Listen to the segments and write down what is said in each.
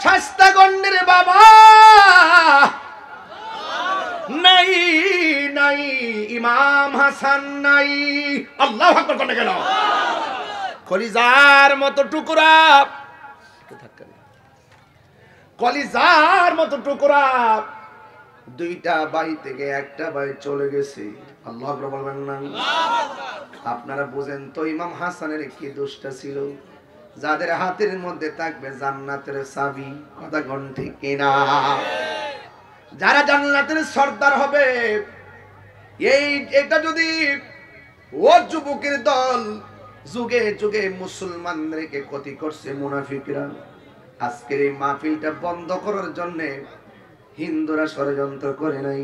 শাস্তা গন্ডের বাবা নাই নাই, ইমাম হাসান নাই। আল্লাহু আকবার বলে গেল। কলিজার মতো টুকরা, কলিজার মতো টুকরা, দুইটা ভাই থেকে একটা ভাই চলে গেছে। আল্লাহু আকবার বলবেন না? আপনারা বুঝেন তো ইমাম হাসানের কি দোষটা ছিল? যাদের হাতের মধ্যে থাকবে জান্নাতের চাবি, কথা কোন ঠিক কিনা? যারা জান্নাতের সর্দার হবে, এটা যদি ও যুবকের দল যুগে যুগে মুসলমানদেরকে ক্ষতি করছে মুনাফিকরা, আজকের এই মাহফিলটা বন্ধ করার জন্য হিন্দুরা ষড়যন্ত্র করে নাই,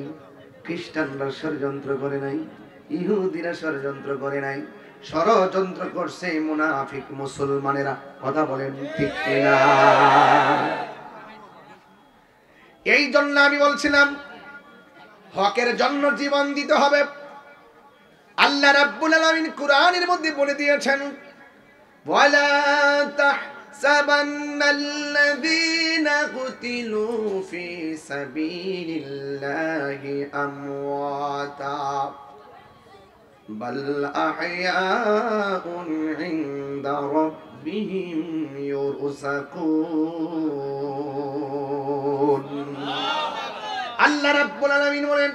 খ্রিস্টানরা ষড়যন্ত্র করে নাই, ইহুদিরা ষড়যন্ত্র করে নাই, ষড়যন্ত্র করছে মুনাফিক মুসলমানেরা। কথা বলেন ঠিক কিনা? এই জন্য আমি বলছিলাম হকের জন্য জীবন দিতে হবে। আল্লাহ রাব্বুল আলামিন কুরআনের মধ্যে বলে দিয়েছেন, ওয়ালা তাহসাবান্নাল্লাযীনা কুতিলু ফি সাবিলিল্লাহি আমওয়াতা বাল আহইয়াউন ইনদা রাব্বিহিম ইউরযাকুন। আল্লাহ রাব্বুল আলামিন বলেন,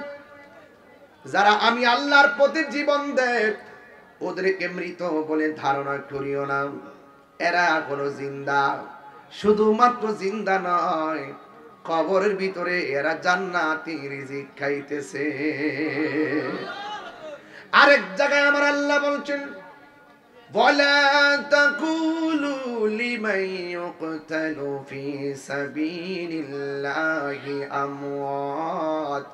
যারা আমি আল্লাহর পথে জীবন দেয় ওদেরকে মৃত বলে ধারণা করিও না। এরা এখনো জিন্দা, শুধুমাত্র জিন্দা নয়, কবরের ভিতরে এরা জান্নাতি রিজিক খাইতেছে। আরেক জায়গায় আমার আল্লাহ বলছেন, ওয়ালা তাকুলু লিমান ইউকতালু ফি সাবিলিল্লাহি আমওয়াত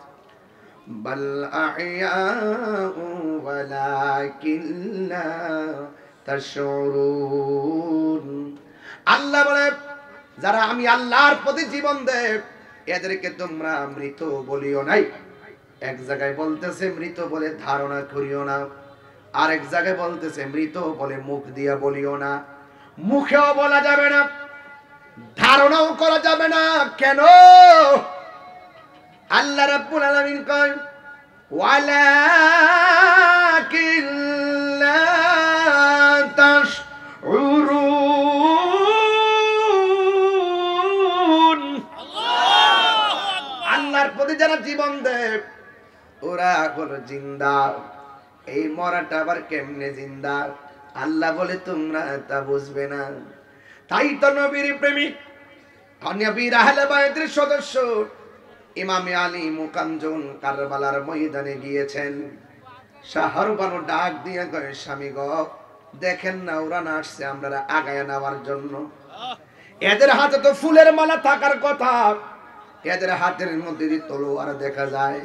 বাল আহইয়াউ ওয়ালাকিন লা তাশউরুন। আল্লাহ বলে, যারা আমি আল্লাহর পথে জীবন দেয় এদেরকে তোমরা মৃত বলিও নাই। এক জায়গায় বলতেছে মৃত বলে ধারণা করিও না, আরেক জায়গায় বলতেছে মৃত বলে মুখ দিয়া বলিও না। মুখেও বলা যাবে না, ধারণাও করা যাবে না। কেন? আল্লাহ রাব্বুল আলামিন কয়, ওয়ালাকিন লা তাশউরুন। আল্লাহর প্রতি যারা জীবন দেয় ওরা হলো জিন্দা। এই মরাটা আবার কেমনে জিন্দা? আল্লাহ বলে তোমরা তা বুঝবে না। তাই তো নবীর প্রেমিক, নবীর আহলে বায়তের সদস্য ইমামে আলী মুকামজন কারবালার ময়দানে গিয়েছেন। শাহর বানু ডাক দিয়ে কয়, স্বামী গো দেখেন না ওরা না আসছে আমরা আগায় নেওয়ার জন্য। এদের হাতে তো ফুলের মালা থাকার কথা, এদের হাতের মধ্যে তলোয়ার দেখা যায়।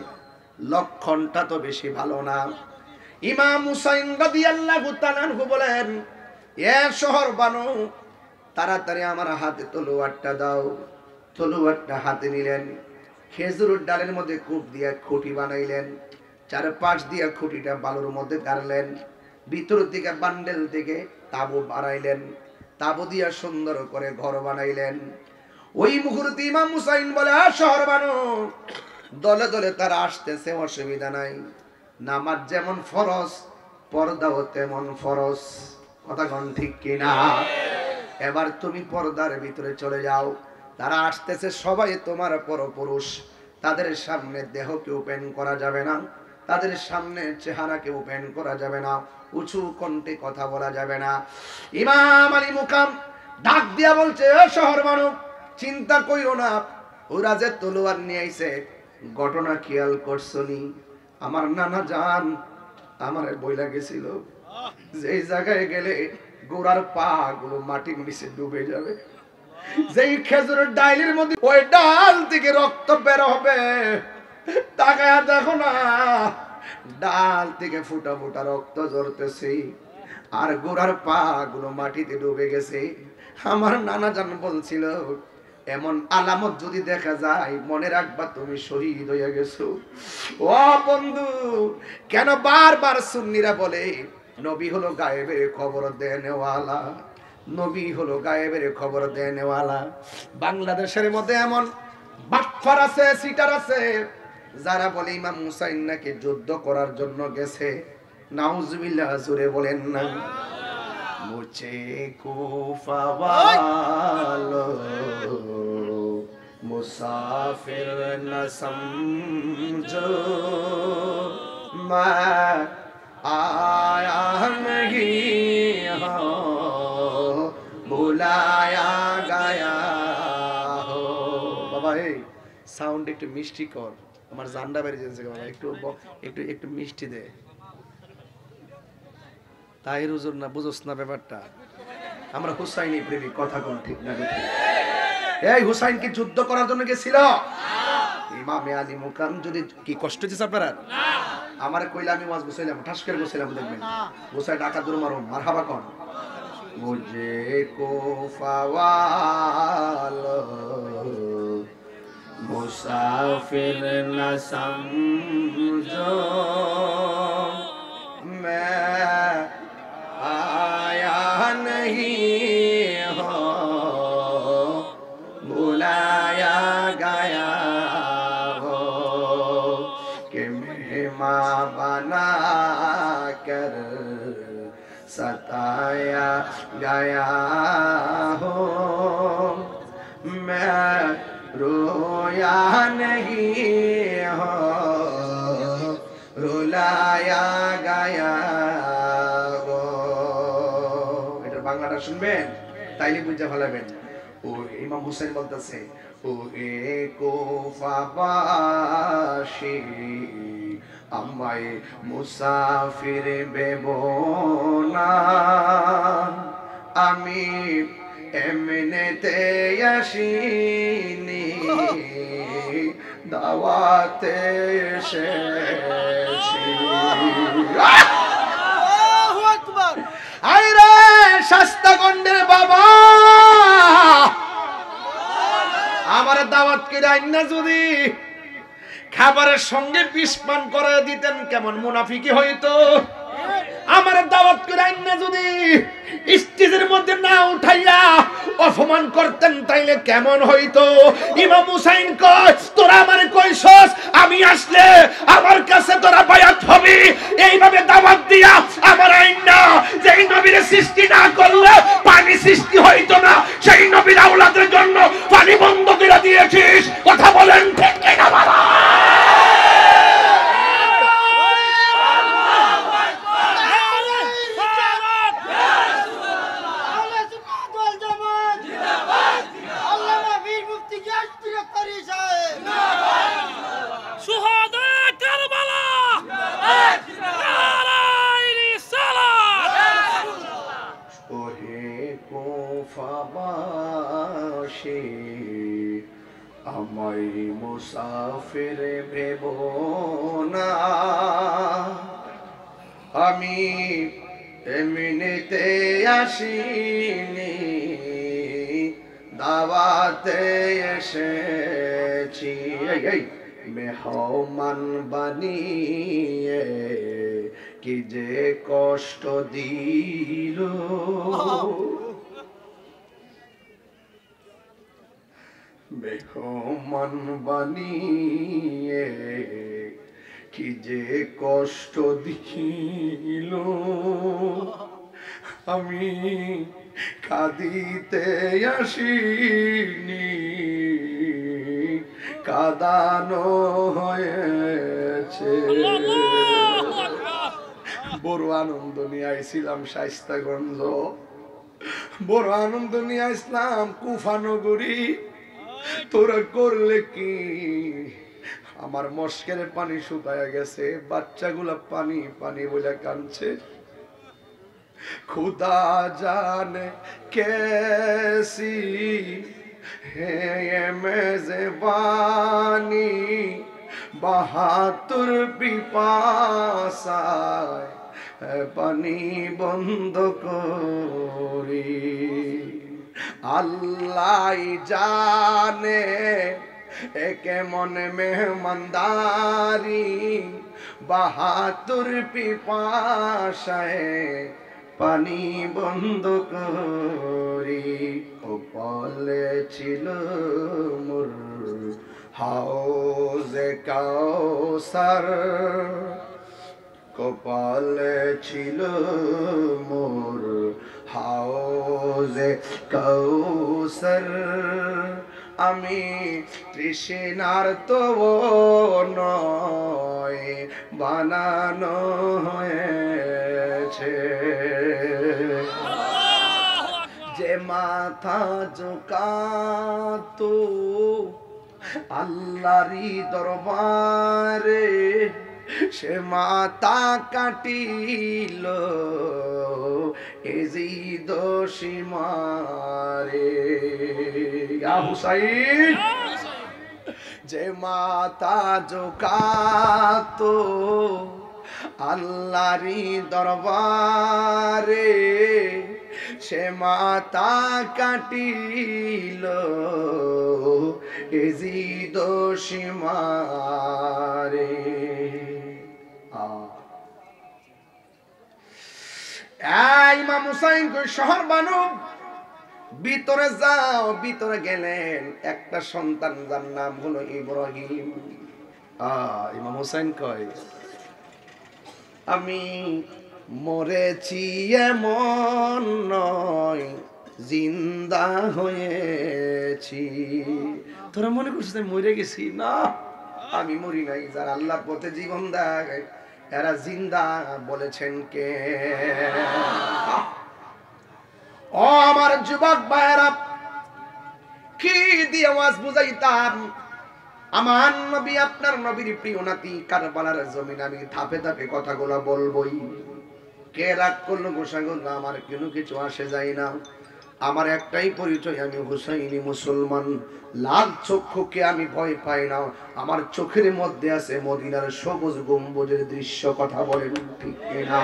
লক্ষণটা তো বেশি ভালো না। ইমাম হুসাইন রাদিয়াল্লাহু তাআলা আনহু বলেন, এ শহর বানু তাড়াতাড়ি আমার হাতে তলোয়ারটা দাও। তলোয়ারটা হাতে নিলেন, খেজুরের ডালের মধ্যে কূপ দিয়ে খুঁটি বানাইলেন, চারপাশ দিয়ে খুঁটিটা বালুর মধ্যে গাড়লেন, ভিতর দিকে বান্ডেল থেকে তাবু বানাইলেন, তাবু দিয়া সুন্দর করে ঘর বানাইলেন। ওই মুহূর্তে ইমাম হুসাইন বলে, শহর বানু দলে দলে তারা আসতেছে, অসুবিধা নাই। নামাজ যেমন ফরজ পর্দাও তেমন ফরজ। কথা কোন ঠিক কিনা? এবার তুমি পর্দার ভিতরে চলে যাও। তারা আসতেছে সবাই তোমার পরপুরুষ, তাদের সামনে দেহকে ওপেন করা যাবে না, তাদের সামনে চেহারাকে ওপেন করা যাবে না, উঁচু কণ্ঠে কথা বলা যাবে না। ইমাম আলী মুকাম ডাক দিয়া বলছে, ও শহর মানুষ চিন্তা কইরো না, ওরা যে তলোয়ার নিয়ে আইছে ঘটনা খেয়াল করছনি? আমার নানা জান আমার বইলা গেছিল যে জায়গায় গেলে গোড়ার পা গুলো মাটির নিচে ডুবে যাবে, যেই খেজুরের ডালের মধ্যে ওই ডাল থেকে রক্ত বের হবে, তাকায়া দেখো না ডাল থেকে ফুটা ফুটা রক্ত ঝরতেছে আর গোড়ার পা গুলো মাটিতে ডুবে গেছে। আমার নানা জান বলছিল এমন আলামত যদি দেখা যায় মনে রাখবা তুমি শহীদ হয়ে গেছো। ও বন্ধু, কেন বারবার সুন্নিরা বলে নবী হলো গায়েবের খবর দেনেওয়ালা, নবী হলো গায়েবের খবর দেনেওয়ালা। বাংলাদেশের মধ্যে এমন বাটফার আছে, সিটার আছে, যারা বলে ইমাম হুসাইন নাকি যুদ্ধ করার জন্য গেছে। নাউজুবিল্লাহ, জোরে বলেন না। মুঝে কুফা वालो मुसाफिर न समझो, मैं आया नहीं हूँ बुलाया गया हो। বাবা এই সাউন্ড একটু মিষ্টি কর, আমার জান্ডা বেরিয়ে যাচ্ছে বাবা, একটু একটু একটু মিষ্টি দে। তাই হুজুর না বুঝোস না ব্যাপারটা, আমরা হুসাইনি প্রেমিক, কথা কোন ঠিক না ঠিক? এই হুসাইন কি যুদ্ধ করার জন্য গেছিল? ইমামে আলী মুকাম যদি কি কষ্ট হচ্ছে আপনারা? আমার কইলে আমি ওয়াজ গুছাইলাম, ঠাস করে গুছাইলাম, দেখবেন গুছাই টাকা দূর মারো মারহাবা কোন। মুঝে কুফা वालो मुसाफिर न समझो, मैं आया नहीं हो बुलाया गया हो, कि मेहमान बना कर सताया गया हो, मैं रोया नहीं हो रुलाया गया हो। এটার বাংলাটা শুনবেন, তাইলে বুঝে ফেলাবেন। ও ইমাম হুসাইন বলতেছে, ও এ কুফাবাসী আমায় মুসাফির ভেবো না, আমি এমনিতে আসিনি দাওয়াতে এসেছি। আল্লাহু আকবার। আইরে শাস্তাগন্ডের বাবা, আমার দাওয়াত করে আইনা যদি খাবারের সঙ্গে বিষ পান করে দিতেন কেমন মুনাফিকি হইতো। আমার দাওয়াত করে আইনা যদি স্টেজের মধ্যে না উঠাইয়া অপমান করতেন তাইলে কেমন হইতো। ইমাম হুসাইন কয়, তোরা আমারে কইছস আমি আসলে আমার কাছে তোরা বায়াত হবি, এইভাবে দাওয়াত দিয়া আমার আইনা যেই নবীর সৃষ্টি না করলে পানি সৃষ্টি হইতো না, সেই নবীর আওলাদের জন্য পানি বন্ধ করে দিয়েছিস। কথা বলেন ঠিক কিনা বাবা? আমায় মুসাফির ভেবো না, আমি এমনিতে আসিনি দাওয়াতে এসেছি। মেহমান বানিয়ে কি যে কষ্ট দিল, মেহমান বানিয়ে কি যে কষ্ট দিল, আমি কাঁদিতে আসিনি কাঁদানো হয়েছে। বড় আনন্দ নিয়ে আইছিলাম শায়েস্তাগঞ্জ, বড় আনন্দ নিয়ে আসলাম কুফা নগরী। তোরা করলে কি? আমার মস্কের পানি শুকায়া গেছে, বাচ্চাগুলা পানি পানি বলে কাঁদছে। खुदा जाने कैसी है ये मेज़बानी, बहादुर पिपासाय पानी बंद करी। আল্লাহ জানে একে মনে মেহমানদারি, বাহাদুর পিপাসায় পানি বন্ধ করি কপালে ছিল মোর হাউজে কাউসার কপালে ছিল মোর হাউজে কাউসার আমি তৃষ্ণার তো নয় বানানো হয়েছে যে মাথা ঝুঁকাতো আল্লাহরই দরবারে সে মাথা কাটিল এজিদ সীমারে ইয়া হুসাইন যে মাথা ঝুঁকাতো আল্লাহরই দরবারে সে মাথা কাটিল এজিদ সীমারে ইমাম হুসাইন কই শহর বানো ভিতরে যাও ভিতরে গেলেন একটা সন্তান যার নাম হলো ইব্রাহিম ইমাম হুসাইন কয় আমি মরেছি এমন নয় জিন্দা হয়েছি তোরা মনে করছিস আমি মরে গেছি না আমি মরি নাই যারা আল্লাহর পথে জীবন দেয় এরা জিন্দা বলেছেন কে ও আমার যুবক ভাইরা কি দিয়ে ওয়াজ বুঝাইতাম আমার নবী আপনার নবীর প্রিয় নাতি কারবালার জমিন আমি ধাপে ধাপে কথাগুলো বলবোই কে রাগ করলো গোসা করলো আমার কোনো কিছু আসে যায় না আমার একটাই পরিচয় আমি হুসাইনি মুসলমান লাল চক্ষুকে আমি ভয় পাই না আমার চোখের মধ্যে আছে মদিনার সবুজ গম্বুজের দৃশ্য কথা বলেন ঠিক না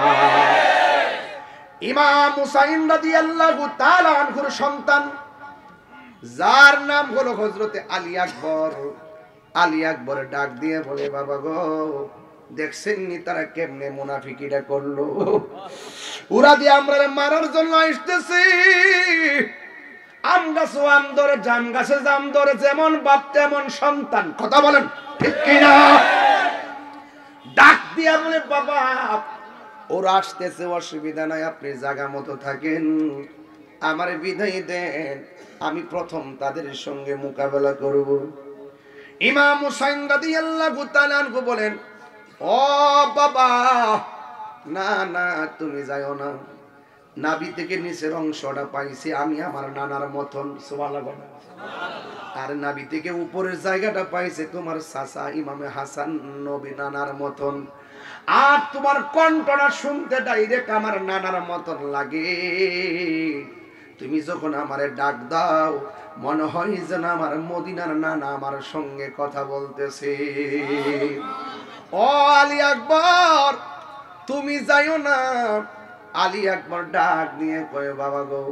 ইমাম হুসাইন রাদিয়াল্লাহু তাআলা আনহুর সন্তান যার নাম হলো হযরত আলী আকবর ডাক দিয়ে বলে বাবা গো দেখছেন নি তারা কেমনে মুনাফিকিটা করলো ওরা দিয়ে আমরা মারার জন্য আসতেছি আম গাছে আম ধরে জাম গাছে জাম ধরে যেমন বাপ তেমন সন্তান কথা বলেন ঠিক কিনা ডাক দিয়া বলে বাবা ওরা আসতেছে অসুবিধা নাই আপনি জায়গা মতো থাকেন আমার বিদায় দেন আমি প্রথম তাদের সঙ্গে মোকাবেলা করব ইমাম হুসাইন রাদিয়াল্লাহু তাআলা আনহু বলেন ও বাবা না না তুমি যাও না নাভি থেকে নিচের অংশটা পাইছি আমি আমার নানার মতন সুবহানাল্লাহ আর নাভি থেকে উপরের জায়গাটা পাইছে তোমার চাচা ইমামে হাসান নবী নানার মতন আর তোমার কণ্ঠটা শুনতে ডাইরেক্ট আমার নানার মতন লাগে তুমি যখন আমারে ডাক দাও মনে হয় যেন আমার মদিনার নানা আমার সঙ্গে কথা বলতেছে ও আলী আকবর তুমি যাইও না আলী আকবর ডাক নিয়ে কয় বাবা গো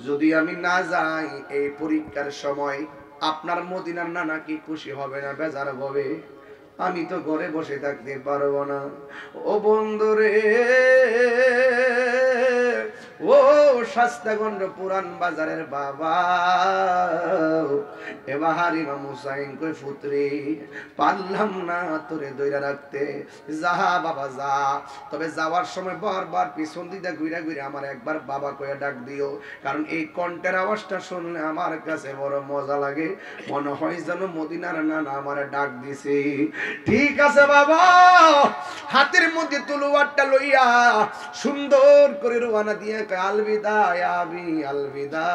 যদি আমি না যাই এই পরীক্ষার সময় আপনার মদিনার নানা কি খুশি হবে না বেজার হবে আমি তো ঘরে বসে থাকতে পারবো না ও বন্ধুরে ও শাস্তাগঞ্জ পুরান বাজারের বাবা এবার ইমাম হুসাইন কই পুত্রে পারলাম না তোরে দইরা রাখতে যা বাবা যা তবে যাওয়ার সময় বারবার পিছন দিকে ঘুরে ঘুরে আমার একবার বাবা কয়ে ডাক দিও কারণ এই কণ্ঠের আওয়াজটা শুনলে আমার কাছে বড় মজা লাগে মনে হয় যেন মদিনার নানা আমার ডাক দিছে ঠিক আছে বাবা হাতের মধ্যে তলোয়ারটা লইয়া সুন্দর করে রওনা দিয়ে আলবিদা আবি আলবিদা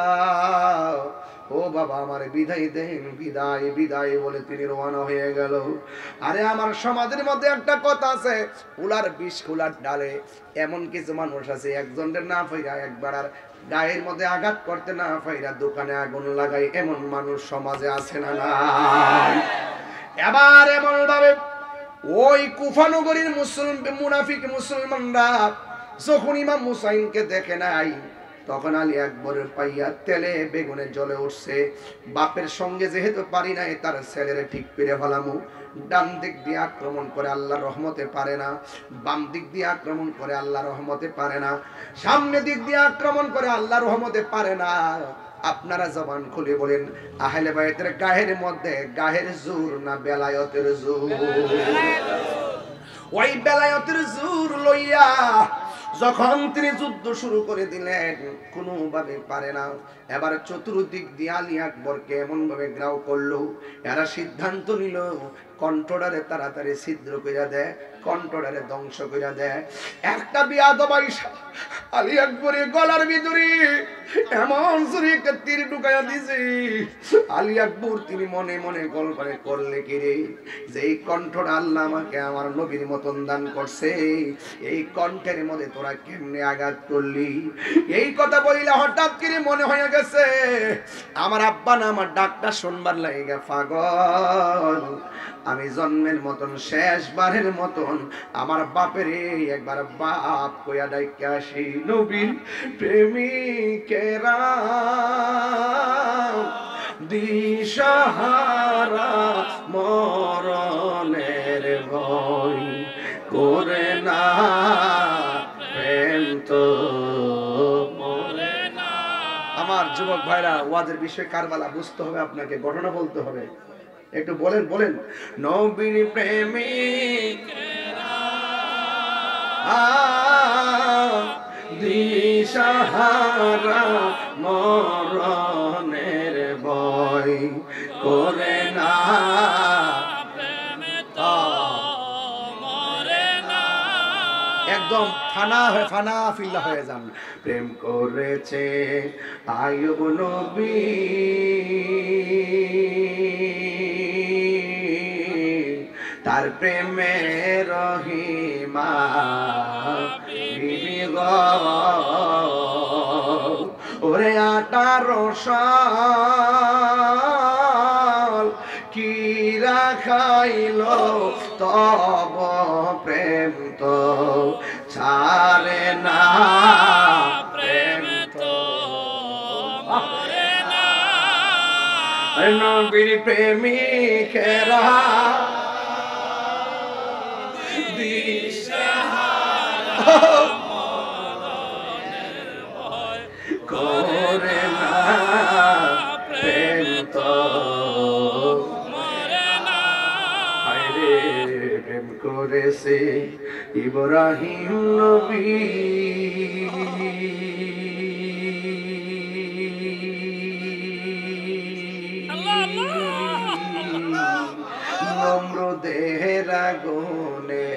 ও বাবা আমার বিদায় দেন বিদায় বিদায় বলে তিনি রওনা হয়ে গেল আরে আমার সমাজের মধ্যে একটা কথা আছে উলার বিষ কুলার ডালে এমন কিছু মানুষ আছে একজনের না ফিরা একবার আর গায়ের মধ্যে আঘাত করতে না ফিরা দোকানে আগুন লাগাই এমন মানুষ সমাজে আছে না নাই এবার এমন ভাবে ওই কুফা নগরীর মুসলিম মুনাফিক মুসলমানরা যখন ইমাম হুসাইনকে দেখে নাই তখন আলী আকবরের পাইয়া তেলে বেগুনে জ্বলে উঠছে। বাপের সঙ্গে যেহেতু পারি নাই, তার ছেলেরে ঠিক পেরে ফেলামু। ডান দিক দিয়ে আক্রমণ করে আল্লাহর রহমতে পারে না, বাম দিক দিয়ে আক্রমণ করে আল্লাহর রহমতে পারে না, সামনে দিক দিয়ে আক্রমণ করে আল্লাহর রহমতে পারে না। আপনারা জবান খুলে বলেন, আহলে বাইতের গায়ের মধ্যে গায়ের জোর না বেলায়েতের জোর? ওই বেলায়েতের জোর লইয়া যখন তিনি যুদ্ধ শুরু করে দিলেন, কোনোভাবে পারে না। এবার চতুর্দিক দিয়ে আলী আকবরকে এমন ভাবে গ্রাও করলো, এরা সিদ্ধান্ত নিল কণ্ঠটারে তাড়াতাড়ি ছিদ্র কইরা দেয়, কণ্ঠটারে ধ্বংস কইরা দেয়। একটা বিয়াদব আইসা আলী আকবরের গলার ভিতরে এমন জোরে একটা তীর ঢুকাইয়া দিছে। আলী আকবর তিনি মনে মনে কল্পনা করলে কি রে, যে এই কণ্ঠটা আল্লাহ আমাকে আমার নবীর মতন দান করছে, এই কণ্ঠের মধ্যে তোরা কেমনে আঘাত করলি? এই কথা বলিলা হঠাৎ করে মনে হয়ে গেছে আমার আব্বা না আমার ডাকটা শুনবার লাগে পাগল। আমি জন্মের মতন শেষবারের মতন আমার বাপের একবার বাপ কইয়া ডাইকে আসি। নবীর প্রেমিকেরা দিশাহারা মরণের ভয় করে না, প্রেম তো মরে না। আমার যুবক ভাইরা, ওয়াজের বিষয় কারবালা বুঝতে হবে, আপনাকে ঘটনা বলতে হবে। একটু বলেন বলেন, নবীর প্রেমিকেরা দিশাহারা মরণের ভয় করে না, একদম ফানা ফিল্লা হয়ে যান। প্রেম করেছে আইয়ুব নবী, তার প্রেমে রহিমা বিবি গো, ওরে 18 সাল কি রাখাইল তব প্রেম তো ছাড়ে না, প্রেম তো মরে না। নবীর প্রেমিকেরা করে না, প্রেম তো মরে না। আরে প্রেম করেছে ইব্রাহিম নবী, নমরুদের আগুনে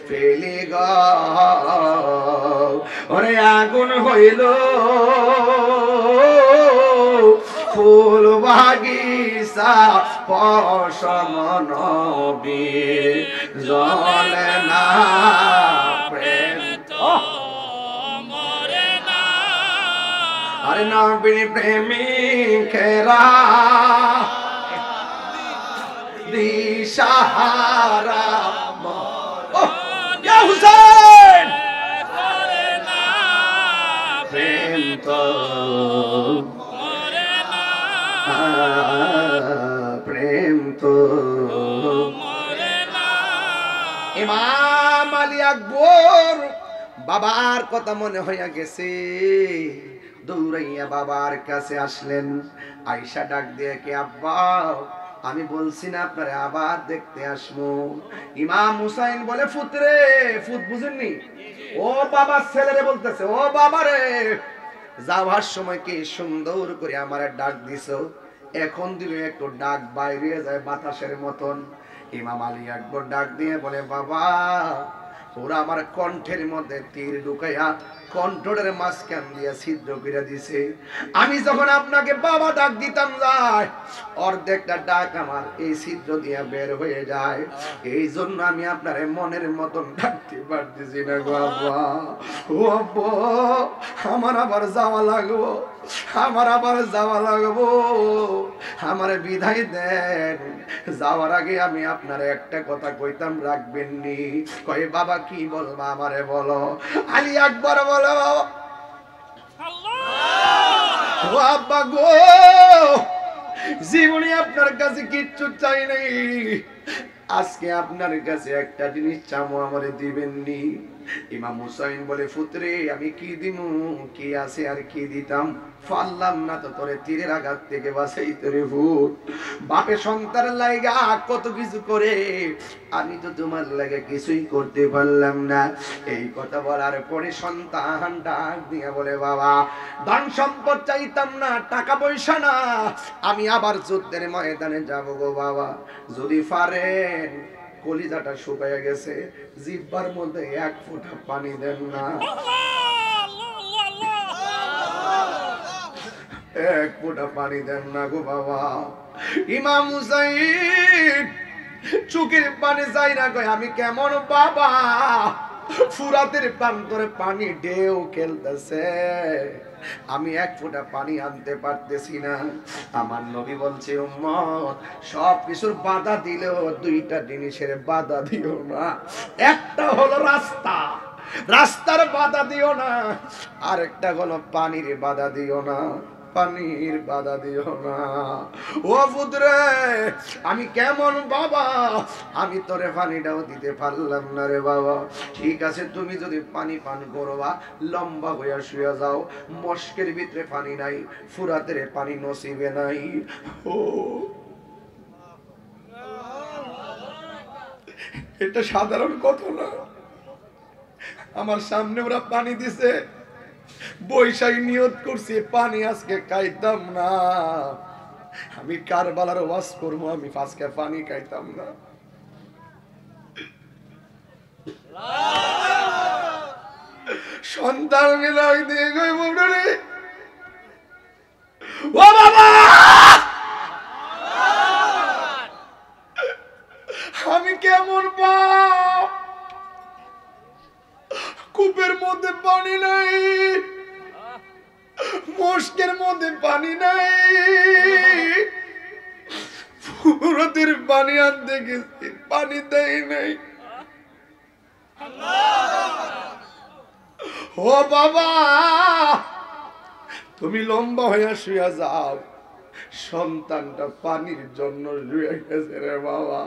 ফেলি গো, ওরে আগুন হইল ফুল বাগিচা পশম নবীর জ্বলে না, প্রেম তো মরে না। আরে নবীর প্রেমিকেরা দিশাহারা হুসেন করে না, প্রেম তো মরে না, প্রেম তো মরে না। ইমাম আলী আকবর বাবার কথা মনে হইয়া গেছে, দৌড়াইয়া বাবার কাছে আসলেন। আয়েশা ডাক দিয়ে, কে আব্বা, আমি বলছি না আপনারে আবার দেখতে আসবো। ইমাম হুসাইন বলে, ফুতরে, ফুত বুঝেননি? ও বাবার ছেলেরে বলতেছে, ও বাবারে, যাওয়ার সময় কি সুন্দর করে আমারে ডাক দিছো, এখন দিলে একটু ডাক বাইরে যায় বাতাসের মতন। ইমাম আলী আকবর ডাক দিয়ে বলে, বাবা, ওরা আমার কণ্ঠের মধ্যে তীর ঢুকাইয়া কণ্ঠের মাঝখান দিয়া ছিদ্র করে দিছে। আমি যখন আপনাকে বাবা ডাক দিতাম যায়, অর্ধেকটা ডাক আমার এই ছিদ্র দিয়া বের হয়ে যায়। এই জন্য আমি আপনার মনের মতন ডাকতে পারতেছি না গো আব্বা। ও আব্বা, আমার আবার যাওয়া লাগবো, আমার আবার যাওয়া লাগবো, আমার বিদায় দেন। যাওয়ার আগে আমি আপনার একটা কথা কইতাম, রাখবেন নি? কয়, বাবা কি বলবা আমারে বলো। আলী আকবর বলো, ও আব্বা গো, জীবনে আপনার কাছে কিচ্ছু চাই নাই, আজকে আপনার কাছে একটা জিনিস চামো, আমারে দিবেননি? ইমাম হুসাইন বলে, পুত্রে আমি কি দিমু, কি আছে আর কি দিতাম, পারলাম না তো তোরে তীরের আঘাত থেকে বাঁচাইতে রে ভূত। বাপে সন্তানের লাগা কত কিছু করে, আমি তো তোমার লাগে কিছুই করতে পারলাম না। এই কথা বলার পরে সন্তান ডাক দিয়া বলে, বাবা ধন সম্পদ চাইতাম না, টাকা পয়সা না, আমি আবার যুদ্ধের ময়দানে যাব গো বাবা, যদি পারেন কলিজাটা শুকায় গেছে, জিহ্বার মধ্যে এক ফোঁটা পানি দেন না, এক ফোঁটা পানি দেন না গো বাবা। ইমাম হুসাইন চোখের পানি চাই না কয়, আমি কেমন বাবা, ফুরাতের প্রান্তরে পানি ঢেউ খেলতেছে, আমি এক ফোঁটা পানি আনতে পারতেছি না। আমার নবী বলছে, উম্মত সব কিছুর বাধা দিলেও দুইটা জিনিসের বাধা দিও না, একটা হলো রাস্তা, রাস্তার বাধা দিও না, আরেকটা হলো পানির বাধা দিও না, পানির বাধা দিও না। ও পুত্রে, আমি কেমন বাবা, আমি তোরে পানিটাও দিতে পারলাম না রে বাবা। ঠিক আছে, তুমি যদি পানি পান করবা, লম্বা হইয়া শুয়ে যাও, মস্কের ভিতরে পানি নাই, ফুরাতের পানি নসিবে নাই। ও এটা সাধারণ কথা না। আমার সামনে ওরা পানি দিছে, বৈশাখ নিয়ত করছি পানি আজকে খাইতাম না, আমি কারবালার ওয়াজ করবো, আমি আজকে পানি খাইতাম না। সন্তান মিলাই দিয়ে গই বড়রে, ও বাবা আমি কেমন বাপ, কূপের মধ্যে পানি নাই, মস্কের মধ্যে পানি নাই, ফুরাতের পানি আনতে গেছি, পানি দেয় নাই। ও বাবা তুমি লম্বা হয়ে শুয়ে যাও, সন্তানটা পানির জন্য শুয়ে গেছে রে বাবা।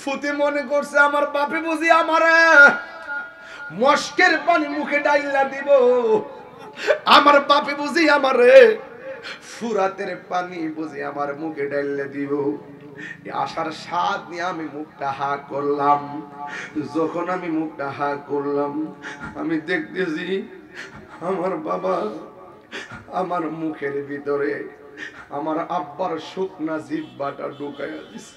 ফুতে মনে করছে আমার বাপে বুঝি আমারে মস্কের পানি মুখে ডাইলা দিব, আমার বাপে বুঝি আমারে ফুরাতের পানি বুঝি আমার মুখে ডাইলা দিব। আশার স্বাদ নিয়ে আমি মুখটা হা করলাম। যখন আমি মুখটা হা করলাম, আমি দেখতেছি আমার বাবা আমার মুখের ভিতরে আমার আব্বার শুকনা জিহ্বাটা ঢুকাইয়া দিছে।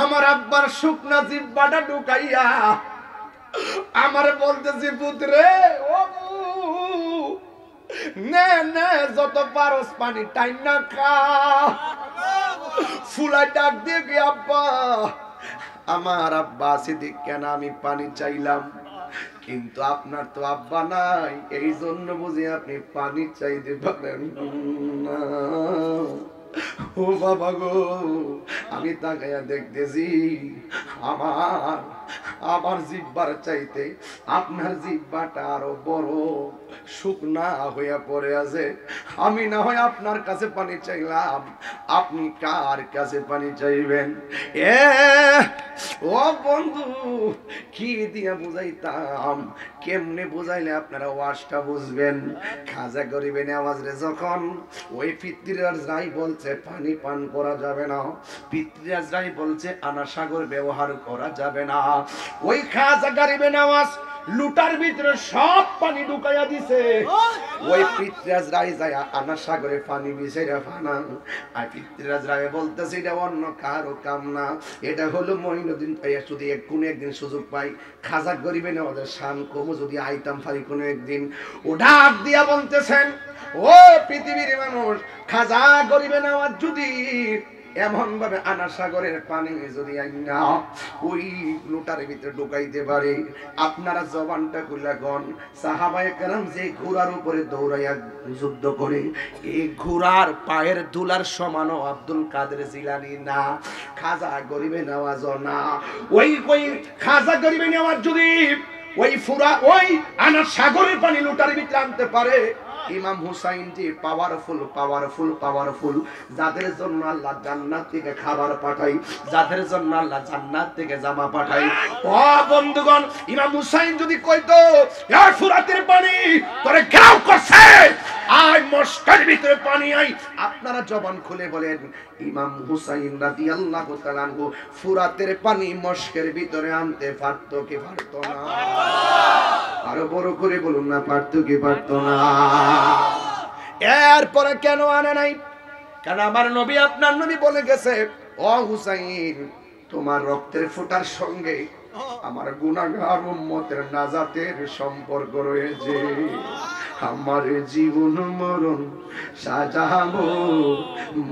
আমার আব্বার শুকনা জিহ্বাটা ঢুকাইয়া আমার বলতেছি, পুত্রে ও নে নে যত পারস পানি টাইম না খা। ফুলাই ডাক দিয়ে কি, আব্বা আমার আব্বা আছে দেখ কেন আমি পানি চাইলাম, কিন্তু আপনার তো আব্বা নাই, এই জন্য বুঝি আপনি পানি চাইতে পারেন না। ও বাবা গো, আমি তাকাইয়া দেখতেছি আমার জিহ্বার চাইতে আপনার জিহ্বাটা আরো বড় শুকনা হইয়া পড়ে আছে। আমি না হয় আপনার কাছে পানি চাইলাম, আপনি কার কাছে পানি চাইবেন? ও বন্ধু, কি দিয়া বুঝাইতাম, কেমনে বুঝাইলে আপনারা ওয়াজটা বুঝবেন? খাজা গরিবে নেওয়াজ রে যখন ওই পিতৃরাজরাই বলছে পানি পান করা যাবে না, পিতৃরাজরাই বলছে আনা সাগর ব্যবহার করা যাবে না, ওই খাজা গরিবে নেওয়াজ লুটার ভিতরে সব পানি ঢুকাইয়া দিছে। ওই পিতৃরাজ রায় যায় আনা সাগরে পানি বিছাইয়া ফানান, আর পিতৃরাজ রায় বলতেছে এটা অন্য কারো কাম না, এটা হলো মঈনুদ্দিন পাইয়া যদি কোনো একদিন সুযোগ পাই খাজা গরিবে না ওদের শান কমু যদি আইতাম পারি কোনো একদিন। ও ডাক দিয়া বলতেছেন, ও পৃথিবীর মানুষ, খাজা গরিবে না যদি এমন ভাবে আনা সাগরের পানি যদি আইনা ওই লোটার ভিতরে ঢুকাইতে পারে, আপনারা জবানটা খুলে গন, সাহাবায়ে কেরাম যে ঘোড়ার উপরে দৌড়াইয়া যুদ্ধ করে, এই ঘোড়ার পায়ের ধুলার সমানও আব্দুল কাদের জিলানী না, খাজা গরিবে নওয়াজ না। ওই খাজা গরিবে নওয়াজ যদি ওই ফুরা ওই আনা সাগরের পানি লুটার ভিতরে আনতে পারে। ইমাম হুসাইন যে পাওয়ারফুল পাওয়ারফুল পাওয়ারফুল, যাদের জন্য আল্লাহ জান্নাত থেকে খাবার পাঠাই, যাদের জন্য আল্লাহ জান্নাত থেকে জামা পাঠাই। ও বন্ধুগণ, ইমাম হুসাইন যদি কইতো এই ফুরাতের পানি তোরে ঘেরাও করছে, আয় মস্কার ভিতরে পানি আই, আপনারা জবান খুলে বলেন ইমাম হুসাইন রাদিয়াল্লাহু তাআলা আনহু ফুরাতের পানি মস্কের ভিতরে আনতে পারতো কি পারতো না? আরো বড় করে বলুন না, পারতো কি পারতো না? এরপরে কেন আনে নাই? কারণ আমার নবী, আপনার নবী বলে গেছে, ও হুসাইন, তোমার রক্তের ফোঁটার সঙ্গে আমার গুনাহগার উম্মতের নাজাতের সম্পর্ক রয়েছে। আমার জীবন মরণ সাজাবো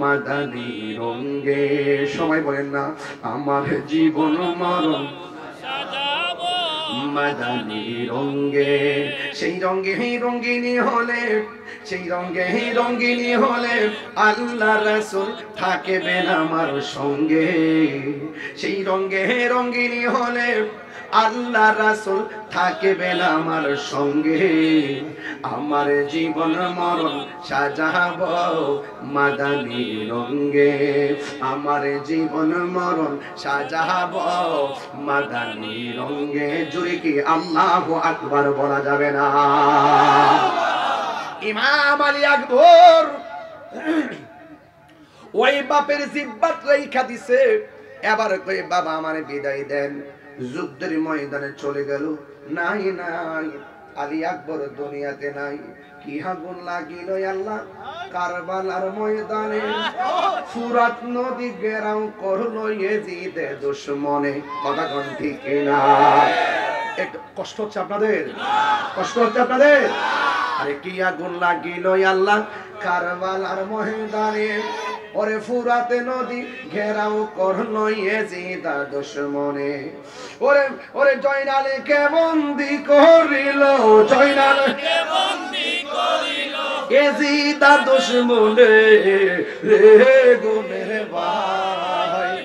মাদানী রঙে। সবাই বলেন না, আমার জীবন মরণ সাজাবো মাদানী রঙে। সেই রঙে রঙিনী হলে, সেই রঙে রঙিনী হলে আল্লাহ রাসূল থাকবেন আমার সঙ্গে। সেই রঙে রঙিনী হলে আল্লাহ রাসূল থাকবেন আমার সঙ্গে। আমার জীবন মরণ সাজাবো মাদানী রঙে, আমার জীবন মরণ সাজাবো মাদানী রঙে। জুড়ে কি আল্লাহু আকবার বলা যাবে না? ইমাম আলী আকবর ওই বাপের জিব্বাত রেখা দিছে, এবার কই বাবা আমারে বিদায় দেন। যুদ্ধের ময়দানে চলে গেল, নাই নাই আলী আকবর দুনিয়াতে নাই। কি আগুন লাগিল আল্লাহ কারবালার ময়দানে, ফুরাত নদী ঘেরাও করলো ইয়াজিদের দুশমনে। কথা কোন ঠিক না? একটু কষ্ট হচ্ছে আপনাদের? কষ্ট হচ্ছে আপনাদের? আরে কি আগুন লাগিল আল্লাহ কারবালার ময়দানে, ওরে ফুরাতে নদী ঘেরাও করলো ইয়াজিদের দুশমনে। ওরে ওরে জয়নালকে বন্দী করিল, জয়নালকে বন্দী করিল ইয়াজিদের দুশমনে রে গুনের ভাই।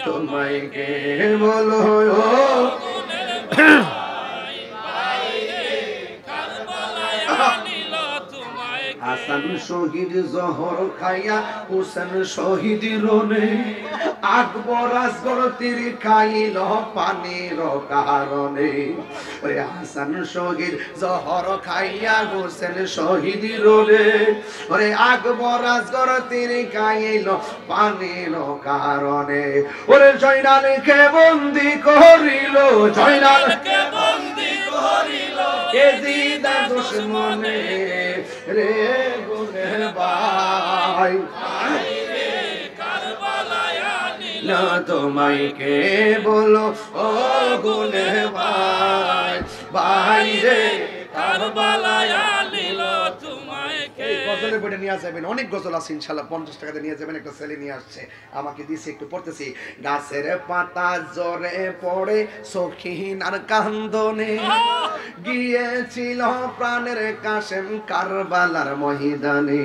তোমায় কে বলো হাসান শহীদ জহর খাইয়া হুসেন শহীদ রনে, আকবর আসগর তীর খাইল পানির কারণে। ওরে হাসান শহীদ জহর খাইয়া হুসেন শহীদ রনে, ওরে আকবর আসগর তীর খাইল পানির কারণে। ওরে জয়নালকে বন্দী করিল, জয়নালকে বন্দী করিল ইয়াজিদের দুশমনে রে গুনের ভাই। না তোমায় কে বলো ও গুনের ভাই, ভাই রে কারবালায় আনিল তোমায় কে। গজলের বইটা নিয়ে যাবেন, অনেক গজল আছে ইনশাআল্লাহ, 50 টাকাতে নিয়ে যাবেন। একটা ছেলে নিয়ে আসছে, আমাকে দিছে, একটু পড়তেছি। গাছের পাতা জরে পড়ে সখিনার কান্দনে, গিয়েছিল প্রাণের কাশেম কারবালার ময়দানে।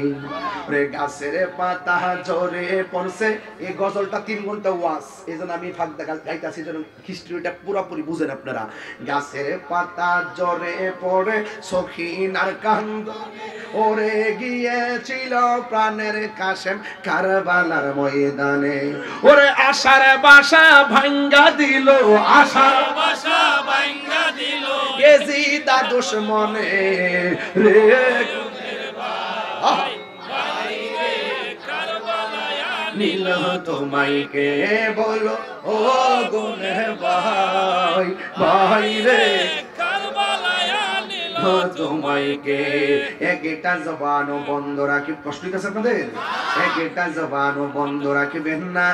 রে গাছের পাতা জরে পড়ছে, এই গজলটা 3 ঘন্টা ওয়াজ, এজন্য আমি ফাঁক গাইতাছি যেন হিস্ট্রিটা পুরোপুরি বুঝেন আপনারা। গাছের পাতা জরে পড়ে সখিনার কান্দনে, ওরে গিয়েছিল প্রাণের কাশেম কারবালার ময়দানে। ওরে আশার বাসা ভাঙ্গা দিল, আশার বাসা ভাঙ্গা দিল ইয়াজিদের দুশমনে রে গুনের ভাই, ভাই রে কারবালায় আনিল তোমায় কে বলো ও গুনের ভাই, ভাই রে কারবালায় আনিল তোমায় কে। একটা জবান বন্ধ রাখি, কষ্ট হইতেছে আপনাদের? একটা জবান বন্ধ রাখবেন না,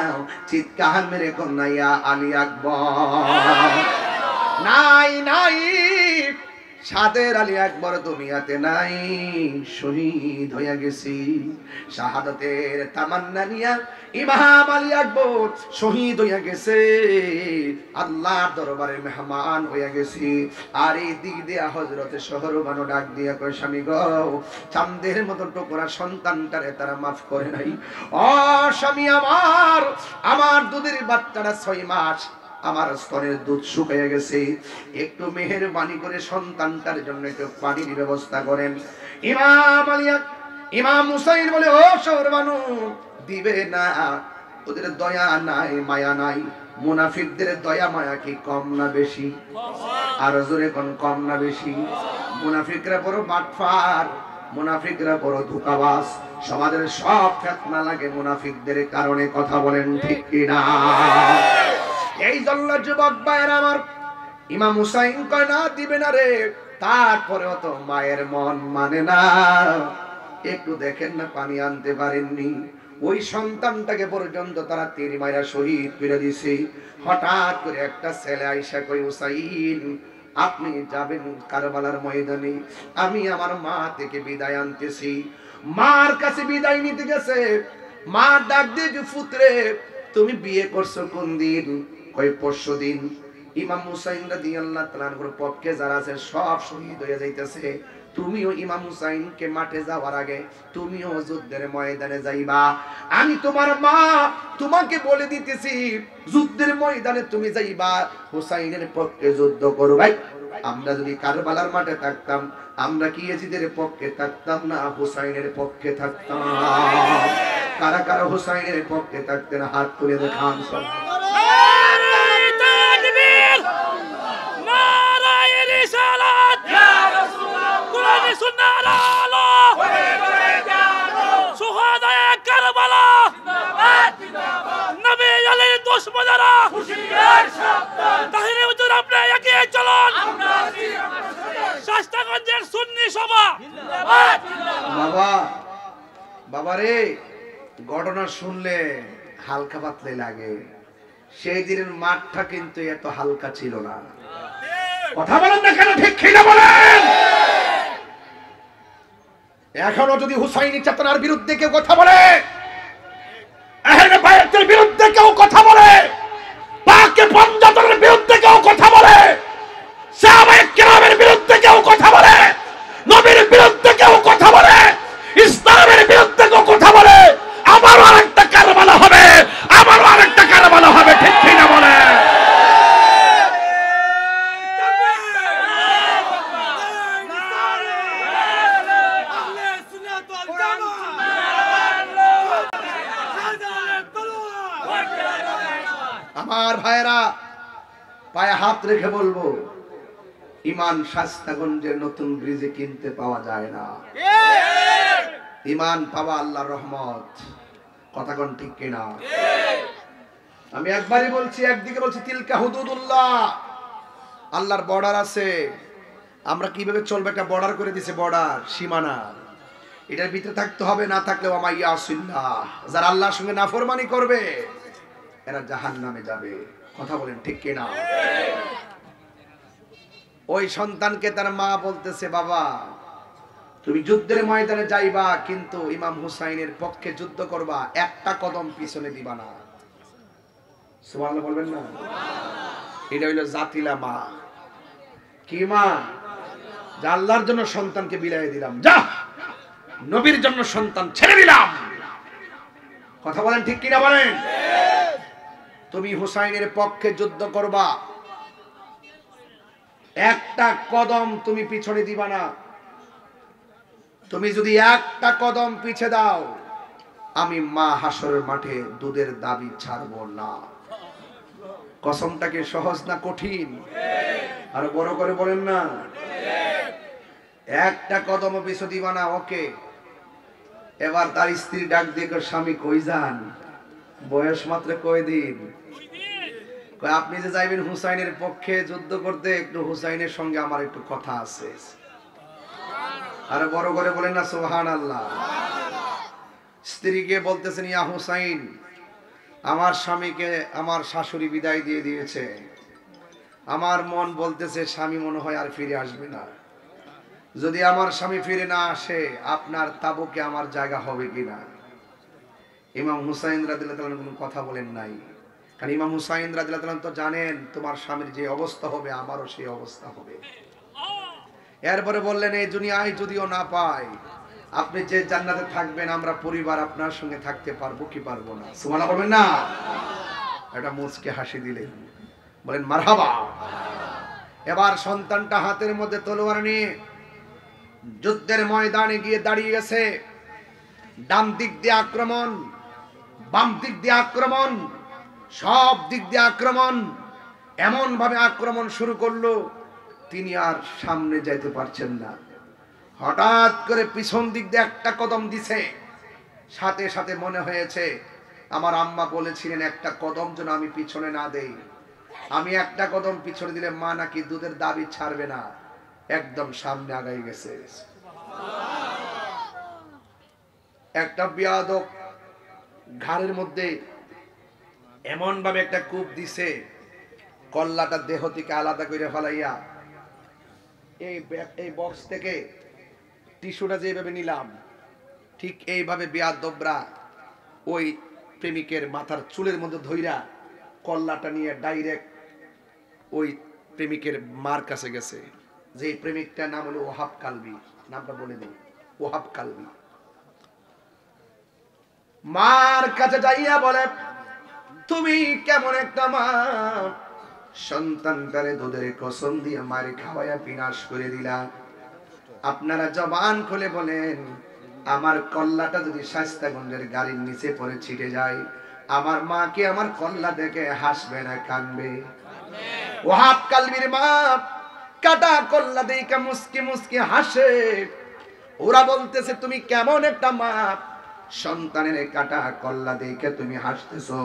চিৎকার মেরে কন্যা আলী আকবর। নাই নাই সাদের আলী আকবর দুনিয়াতে নাই, শহীদ হয়ে গেছি। শাহাদাতের তামান্না নিয়া ইমাম আলী আকবর শহীদ হয়ে গেছে, আল্লাহর দরবারে মেহমান হয়ে গেছি। আর এই দিক দিয়া হযরতে শহরবানু ডাক দিয়া কয়, স্বামী গো, চাঁদের মতো টুকরা সন্তানটারে তারা মাফ করে নাই। ও স্বামী আমার, আমার দুধের বাচ্চাটা 6 মাস আমার স্তনের দুধ শুকিয়ে গেছে, একটু মেহেরবানি করে সন্তানটার জন্য একটু পানির ব্যবস্থা করেন। ইমাম আলী ইমাম হুসাইন বলে, ও শহর মানুষ দিবে না, ওদের দয়া নাই মায়া নাই। মুনাফিকদের দয়া মায়া কি কম না বেশি? আর জোরে কোন কম না বেশি? মুনাফিকরা বড় বাটফার, মুনাফিকরা বড় ধোঁকাবাজ, সমাজের সব ফিতনা লাগে মুনাফিকদের কারণে। কথা বলেন ঠিক কি না? এই জন্য যুবক ভাইয়ের আমার, ইমাম হুসাইন কয় না দিবে না রে, তারপরেও তো মায়ের মন মানে না। একটু দেখেন না, পানি আনতে পারেননি, ওই সন্তানটাকে পর্যন্ত তারা তীর মাইরা শহীদ করে দিছে। হঠাৎ করে একটা ছেলে আইসা কই, হুসাইন আপনি যাবেন কারবালার ময়দানে, আমি আমার মা থেকে বিদায় আনতেছি। মার কাছে বিদায় নিতে গেছে, মা ডাক দিয়ে, পুত্রে তুমি বিয়ে করছো কোন দিন? কই পরশুদিন। ইমাম হুসাইন রাদিয়াল্লাহু তাআলার পক্ষে যারা আছে সব শহীদ হয়ে যাইতেছে, তুমিও ইমাম হুসাইনকে মাঠে যাওয়ার আগে তুমিও যুদ্ধের ময়দানে যাইবা। আমি তোমার মা তোমাকে বলে দিতেছি, যুদ্ধের ময়দানে তুমি যাইবা, হুসাইনের পক্ষে যুদ্ধ করবে। আমরা যদি কারবালার মাঠে থাকতাম, আমরা কি ইয়াজিদের পক্ষে থাকতাম না হুসাইনের পক্ষে থাকতাম? কারা কারা হুসাইনের পক্ষে থাকতেন হাত তুলে দেখান সব। বাবারে ঘটনা শুনলে হালকা পাতলে লাগে, সেই দিনের মাঠটা কিন্তু এত হালকা ছিল না। কথা বলেন না কেন? ঠিক কিনা বলেন? এখনো যদি হুসাইনি চেতনার বিরুদ্ধে কেউ কথা বলে, আহলে বায়াতের বিরুদ্ধে কেউ কথা বলে, পাকে পঞ্জাতনের বিরুদ্ধে কেউ কথা বলে, সাহাবায়ে কেরামের বিরুদ্ধে কেউ কথা বলে, নবীর বিরুদ্ধে কেউ কথা বলে, ইসলামের বিরুদ্ধে কেউ কথা বলে, আমারও আরেকটা কারবালা হবে, আমারও আরেকটা কারবালা হবে। ঠিক কিনা বলে? আমার ভাইয়েরা, পায়ে হাত রেখে বলবো, ইমান শাস্তাগঞ্জের নতুন ব্রিজে কিনতে পাওয়া যায় না। ইমান পাওয়া আল্লাহর রহমত। কথা কোন ঠিক কিনা? আমি একবারই বলছি, একদিকে বলছি তিলকা হুদুদুল্লাহ, আল্লাহর বর্ডার আছে, আমরা কিভাবে চলবে একটা বর্ডার করে দিয়েছে, বর্ডার সীমানা, এটার ভিতরে থাকতে হবে, না থাকলে ওয়ামাইয়া আসিল্লাহ, যারা আল্লাহর সঙ্গে নাফরমানি করবে এরা জাহান্নামে যাবে। কথা বলেন ঠিক কিনা? ওই সন্তানকে তার মা বলতেছে, বাবা তুমি যুদ্ধের ময়দানে যাইবা, কিন্তু ইমাম হুসাইনের পক্ষে যুদ্ধ করবা, একটা কদম পিছনে দিবা না। সুবহানাল্লাহ বলবেন না? এটা হইলো জাতিলা মা। কি মা? যা আল্লাহর জন্য সন্তানকে বিলাই দিলাম, যা নবীর জন্য সন্তান ছেড়ে দিলাম। কথা বলেন ঠিক কিনা বলেন? তুমি হুসাইনের পক্ষে যুদ্ধ করবা, একটা কদম তুমি পিছনে দিবা না। তুমি যদি একটা কদম পিছে দাও, আমি মা হাসরের মাঠে দুধের দাবি ছাড়বো না। কসমটাকে সহজ না কঠিন? আর বড় করে বলেন না। একটা কদম পিছু দিবা না। ওকে, এবার তার স্ত্রী ডাক দিয়ে, স্বামী কই যান? বয়স মাত্র কয়দিন? আপনি যে যাইবেন হুসাইনের পক্ষে যুদ্ধ করতে, একটু হুসাইনের সঙ্গে আমার একটু কথা আছে। আর বড় করে বলেন না সুবহানাল্লাহ। স্ত্রীকে বলতেছেন, ইয়া হুসাইন, আমার স্বামীকে আমার শাশুড়ি বিদায় দিয়ে দিয়েছে, আমার মন বলতেছে স্বামী মনে হয় আর ফিরে আসবে না। যদি আমার স্বামী ফিরে না আসে, আপনার তাবুকে আমার জায়গা হবে কিনা? ইমাম হুসাইন রাদিয়াল্লাহু তাআলা কোনো কথা বলেন নাই, কারণ ইমাম হুসাইন রাদিয়াল্লাহু তাআলা তো জানেন তোমার স্বামীর যে অবস্থা হবে আমারও সেই অবস্থা হবে। এরপরে বললেন, এই দুনিয়ায় যদিও না পাই, আপনি যে জান্নাতে থাকবেন, আমরা পরিবার আপনার সঙ্গে থাকতে পারবো কি পারবো না? সুবহানাল্লাহ বলবেন না? এটা মুচকে হাসি দিলেন। বলেন মারহাবা। এবার সন্তানটা হাতের মধ্যে তলোয়ার নিয়ে যুদ্ধের ময়দানে গিয়ে দাঁড়িয়ে গেছে। ডান দিক দিয়ে আক্রমণ, বাম দিক দিয়ে আক্রমণ, সব দিক দিয়ে আক্রমণ। এমন ভাবে আক্রমণ শুরু করলো, তিনি আর সামনে যেতে পারছেন না। হঠাৎ করে পিছন দিক দিয়ে একটা কদম দিছে, সাথে সাথে মনে হয়েছে আমার আম্মা বলেছিলেন একটা কদম যেন আমি পিছনে না দেই। আমি একটা কদম পিছনে দিলে মা নাকি দুধের দাবি ছাড়বে না। একদম সামনে আগাই গেছে। একটা বিয়াদব ঘাড়ের মধ্যে এমন ভাবে একটা কূপ দিছে, কল্লাটা দেহ থেকে আলাদা করে ফেলাইয়া এই বক্স থেকে টিস্যুটা যেভাবে নিলাম, ঠিক এইভাবে বিয়াদবরা ওই প্রেমিকের মাথার চুলের মধ্যে ধইরা কল্লাটা নিয়ে ডাইরেক্ট ওই প্রেমিকের মার কাছে গেছে। যে প্রেমিকটার নাম হলো ওহাব কালবি, নামটা বলে দিই, ওহাব কালবি। মার কাছে যাইয়া বলে, তুমি কেমন একটা মা, সন্তানটারে দুধের কসম দিয়ে মারে খাওয়াইয়া বিনাশ করে দিলা। আপনারা জবান খুলে বলেন, আমার কল্লাটা যদি শাস্তাগঞ্জের গাড়ির নিচে পড়ে ছিটে যায়, আমার মা কি আমার কল্লা দেখে হাসবে না কানবে? ওহাব কালবির মা কাটা কল্লা দেখে মুস্কি মুস্কি হাসে। ওরা বলতেছে, তুমি কেমন একটা মা, সন্তানের কাটা কল্লা দেখে তুমি হাসতেছো,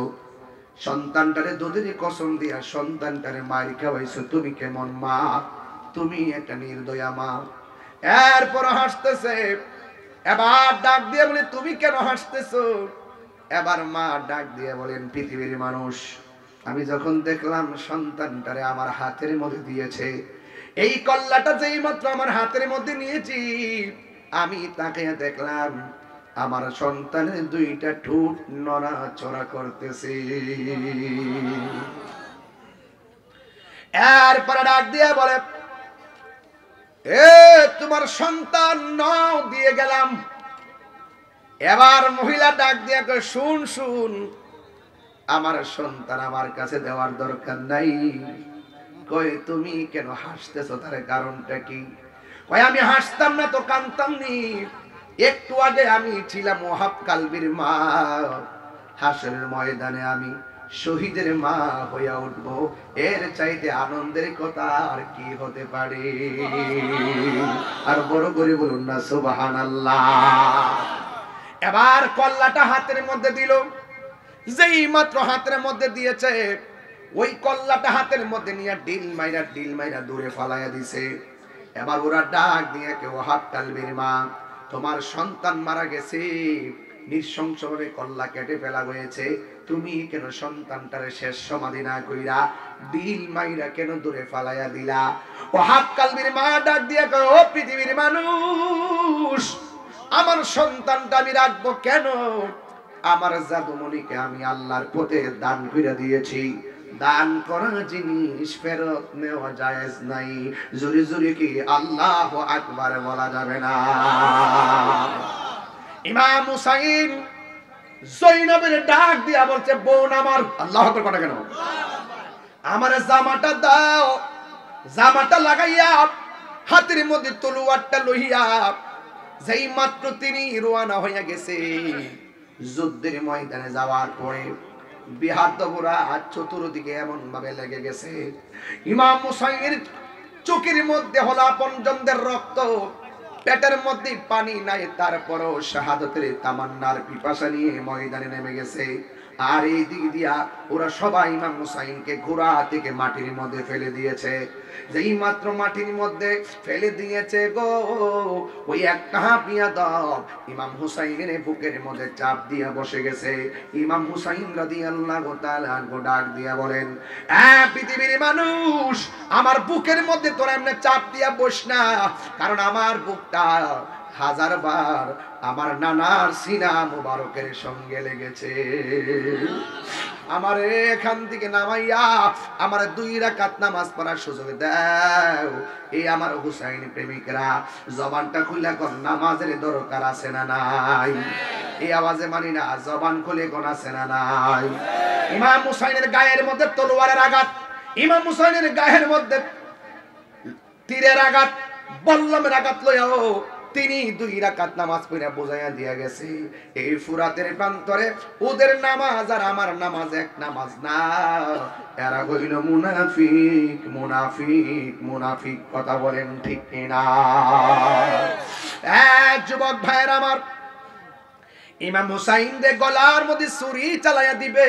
সন্তানটারে দুধের কসম দিয়া সন্তানটারে মার খাওয়াইছো, তুমি কেমন মা, তুমি একটা নির্দয়া মা। এরপর হাসতেছে। এবার ডাক দিয়ে বলে, তুমি কেন হাসতেছো? এবার মা ডাক দিয়ে বলেন, পৃথিবীর মানুষ, আমি যখন দেখলাম সন্তানটারে আমার হাতের মধ্যে দিয়েছে, এই কল্লাটা যেই মাত্র আমার হাতের মধ্যে নিয়েছি, আমি তাকে দেখলাম আমার সন্তানের দুইটা ঠোঁট নড়াচড়া করতেছে। এরপরে ডাক দিয়ে বলে, এ তোমার সন্তান নাও দিয়ে গেলাম। এবার মহিলা ডাক দিয়ে কয়, শুন শুন, আমার সন্তান আমার কাছে দেওয়ার দরকার নাই। কয়, তুমি কেন হাসতেছো, তার কারণটা কি? কয়, আমি হাসতাম না তো কাঁদতাম নি, একটু আগে আমি ছিলাম ওহাব কালবির মা, হাসরের ময়দানে আমি শহীদের মা হইয়া উঠবো, এর চাইতে আনন্দের কথা আর কি হতে পারে? আর বড় করে বলুন না সুবহানাল্লাহ। এবার কল্লাটা হাতের মধ্যে দিল, যেই মাত্র হাতের মধ্যে দিয়েছে, ওই কল্লাটা হাতের মধ্যে নিয়ে ডিল মাইরা দূরে ফালাইয়া দিছে। এবার ওরা ডাক দিয়ে, কেউ ওহাব কালবির মা, তোমার সন্তান মারা গেছে, নৃশংসভাবে কল্লা কেটে ফেলা হয়েছে, তুমি কেন সন্তানটারে শেষ সমাধি না কইরা ডিল মাইরা কেন দূরে ফালাইয়া দিলা? ওহাব কালবির মা ডাক দিয়ে কয়, ও পৃথিবীর মানুষ, আমার সন্তানটা আমি রাখবো কেন? আমার জাদুমণিকে আমি আল্লাহর পথে দান করে দিয়েছি, দান করা জিনিস ফেরত নেওয়া জায়েজ নাই। জোরে জোরে কি আল্লাহু আকবার বলা যাবে না? ইমাম হুসাইন জৈনবের ডাক দিয়া বলছে, বোন আমার, আল্লাহু আকবার কথা কেন, আমার জামাটা দাও। জামাটা লাগাইয়া হাতের মধ্যে তলোয়ারটা লইয়া যেই মাত্র তিনি রওনা হইয়া গেছে যুদ্ধের ময়দানে যাওয়ার পরে, বিহাদবরা চতুর্দিকে এমন ভাবে লেগে গেছে, ইমাম হুসাইনের চোখের মধ্যে হলা পঞ্জমদের রক্ত, পেটের মধ্যে পানি নাই, তারপরও শাহাদাতের তামান্নার পিপাসা নিয়ে ময়দানে নেমে গেছে। আর এই দিক দিয়া ওরা সবাই ইমাম হুসাইনকে ঘোড়া থেকে মাটির মধ্যে ফেলে দিয়েছে। যেই মাত্র মাটির মধ্যে ফেলে দিয়েছে গো, ওই একটা হাফিয়া দল ইমাম হুসাইনের বুকের মধ্যে চাপ দিয়া বসে গেছে। ইমাম হুসাইন রাদিয়াল্লাহু তাআলা ডাক দিয়া বলেন, পৃথিবীর মানুষ, আমার বুকের মধ্যে তোরা এমনি চাপ দিয়া বস না, কারণ আমার বুকটা হাজারবার আমার নানার সিনা মুবারকের সঙ্গে লেগেছে। আমার এখান থেকে নামাইয়া আমার 2 রাকাত নামাজ পড়ার সুযোগ দাও। এই আমার হুসাইন প্রেমিকরা জবানটা খুলে কোন নামাজের দরকার আছে না নাই? এই আওয়াজে মানি না, জবান খুলে কোন আছে না নাই? ইমাম হুসাইনের গায়ের মধ্যে তলোয়ারের আঘাত, ইমাম হুসাইনের গায়ের মধ্যে তীরের আঘাত, বল্লমের আঘাত লইয়াও তিনি 2 রাকাত নামাজ পড়া বুঝাইয়া দিয়া গেছে, এই ফুরাতের প্রান্তরে ওদের নামাজ আর আমার নামাজ এক নামাজ না, এরা হইল মুনাফিক মুনাফিক মুনাফিক। কথা বলেন ঠিক কিনা? এক যুবক ভাইয়ের আমার, ইমাম হুসাইন দে গলার মধ্যে ছুরি চালাইয়া দিবে।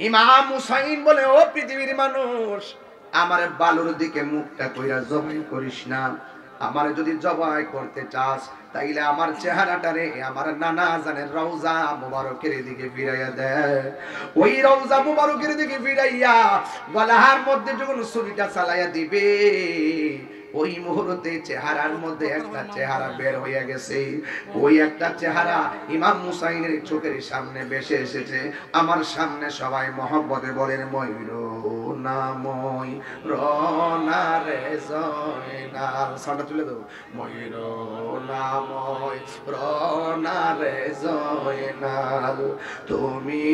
ইমাম হুসাইন বলে, ও পৃথিবীর মানুষ, আমার বালুর দিকে মুখটা কইরা জবাই করিস না, আমার যদি জবাই করতে চাস তাইলে আমার চেহারাটারে আমার নানা জানের রওজা মুবারকের দিকে ফিরাইয়া দে। ওই রওজা মুবারকের দিকে ফিরাইয়া গলার মধ্যে যখন ছুরিটা চালাইয়া দিবে, ওই মুহূর্তে চেহারার মধ্যে একটা চেহারা বের হইয়া গেছে। ওই একটা চেহারা ইমাম হুসাইনের চোখের সামনে ভেসে এসেছে। আমার সামনে সবাই মহব্বতে বলেন, ময়ূরনাময় রনারে জয়নাল। সাউন্ডটা তুলে দাও। ময়ূরনাময় রনারে জয়নাল, তুমি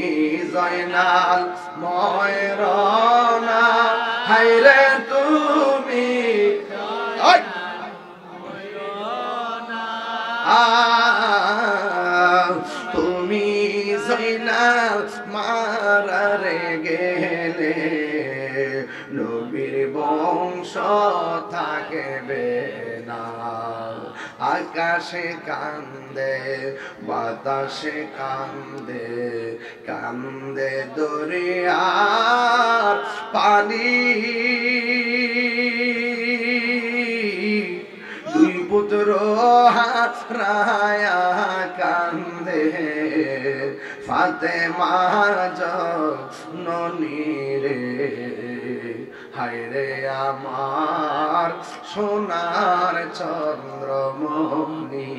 জয়নাল ময়ূরনা, হায়রে তুমি তুমি জয়নাল মারারে গেলে নবীর বংশ থাকবে না। আকাশে কান্দে বাতাসে কান্দে, কান্দে দরিয়ার পানি, দুই পুত্র হারায়া কান্দে ফাতেমা জননী রে, হায়রে আমার সোনার চন্দ্রমণি,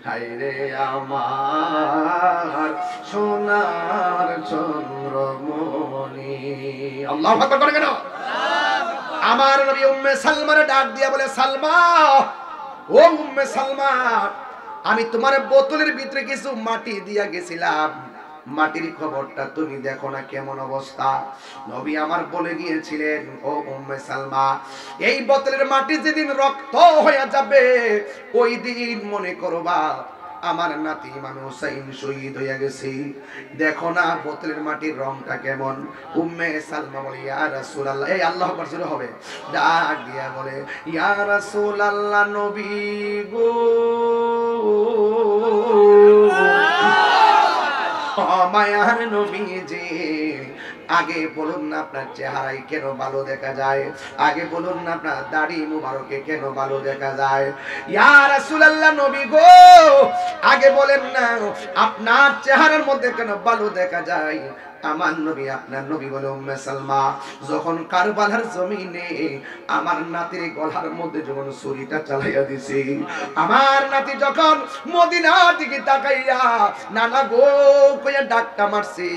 হায়রে আমার সোনার চন্দ্রমণি। আল্লাহু আকবার করে কেন? আমার নবী উম্মে সালমারে ডাক দিয়া বলে, সালমা, ও উম্মে সালমা, আমি তোমার বোতলের ভিতরে কিছু মাটি দিয়া গেছিলাম, মাটির খবরটা তুমি দেখো না কেমন অবস্থা। নবী আমার বলে গিয়েছিলেন, ও উম্মে সালমা, এই বোতলের মাটি যেদিন রক্ত হয়ে যাবে ওই দিন মনে করবা আমার নাতি ইমাম হুসাইন শহীদ হয়ে গেছে। দেখো না বোতলের মাটির রংটা কেমন। উম্মে সালমা বলে, ইয়া রাসূলুল্লাহ, এই আল্লাহু আকবার জোরে হবে, ডাক দিয়া বলে, ইয়া রাসূলুল্লাহ, নবী গো, মায়ার নবীজি, আগে বলুন না আপনার চেহারায় কেন ভালো দেখা যায়, আগে বলুন না আপনার দাড়ি মুবারকে কেন ভালো দেখা যায়। ইয়া রাসূলুল্লাহ, নবী গো, আগে বলেন না আপনার চেহারার মধ্যে কেন ভালো দেখা যায়। আমার নবী, আপনার নবী বলে, উম্মে সালমা, যখন কারবালার জমিনে আমার নাতির গলার মধ্যে যখন ছুরিটা চালাইয়া দিছি, আমার নাতি যখন মদিনা দিকে তাকাইয়া নানা গো কইয়া ডাকটা মারছি,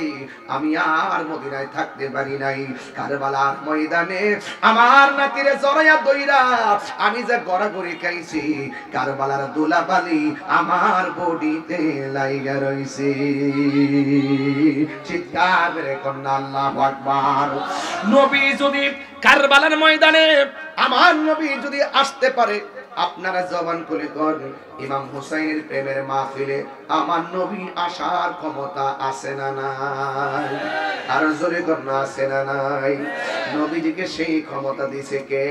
আমি আর মদিনায় থাকতে পারি নাই। কারবালার ময়দানে আমার নাতিরে জড়াইয়া দইরা আমি যে গড়াগড়ি খাইছি, কারবালার দুলাবালি আমার বডিতে লাইগা রইছে। চিৎকার করে কন্যা আল্লাহু আকবার। নবী যদি কারবালার ময়দানে আমার নবী যদি আসতে পারে, আপনারা জবান খুলে করেন, ইমাম হুসাইনের প্রেমের মাহফিলে আমার নবী আসার ক্ষমতা আছে না নাই? আর জোরে কন্যা আছে না নাই? নবীজিকে সেই ক্ষমতা দিয়েছে কে?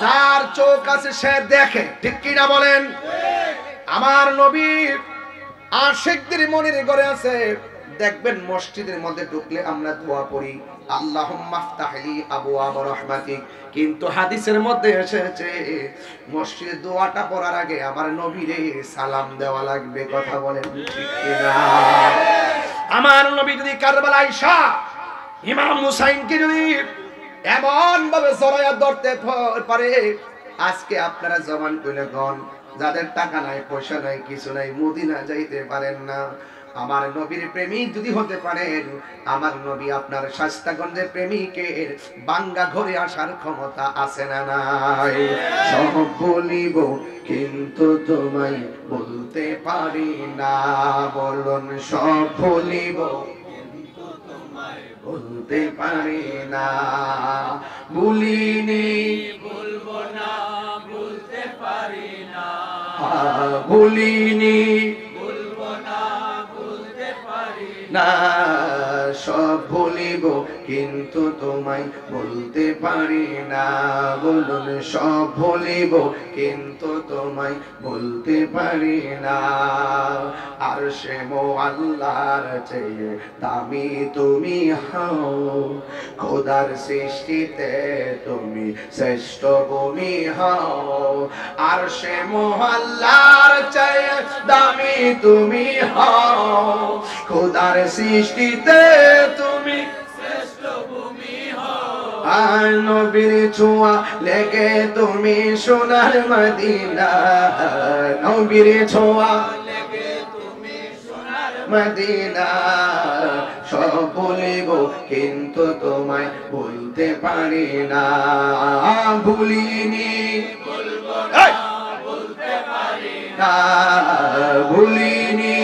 যার চোখ আছে সে দেখে, ঠিক কি না বলেন? আমার নবী আশিকদের মনের ঘরে আছে। দেখবেন মসজিদের মধ্যে ঢুকলে আমরা দোয়া পড়ি, আল্লাহুম্মা আফতাহলি আবওয়াব রাহমাতিক, কিন্তু হাদিসের মধ্যে এসেছে মসজিদে দোয়াটা পড়ার আগে আমার নবীরে সালাম দেওয়া লাগবে। কথা বলেন ঠিক কিনা? আমার নবী যদি কারবালায় আয়েশা ইমাম হুসাইনকে যদি এমন ভাবে জড়াইয়া ধরতে পারে, আজকে আপনারা জবান কইলে গন, যাদের টাকা নাই পয়সা নাই কিছু নাই, মদিনা যাইতে পারেন না, আমার নবীর প্রেমিক যদি হতে পারেন, আমার নবী আপনার শাস্তাগঞ্জের প্রেমিকের বাঙ্গা ঘরে আসার ক্ষমতা আছে না নাই? সব বলিব কিন্তু তোমায় বলতে পারি না, বলুন সব বলিব কিন্তু তোমায় বলতে ভুলতে পারি না, ভুলিনি ভুলবো না, ভুলতে পারি না, ভুলিনি ভুলবো না, ভুলতে পারি না, সব ভুলিব কিন্তু তোমায় বলতে পারি না, বলুন সব ভুলিব কিন্তু তোমায় বলতে পারি না। আর সে মো আল্লাহর চেয়ে দামি তুমি হও, খোদার সৃষ্টিতে তুমি শ্রেষ্ঠ ভূমি হও, আর সে মো আল্লাহর চেয়ে দামি তুমি হও, খোদার সৃষ্টিতে তুমি শ্রেষ্ঠ ভূমি হও। আর নবীর ছোঁয়া লেগে তুমি সোনার মদিনা, নবীর ছোঁয়া লেগে তুমি সোনার মদিনা, সব বলিব কিন্তু তোমায় বলতে পারি না, ভুলিনি ভুলবো না, ভুলতে পারি না, ভুলিনি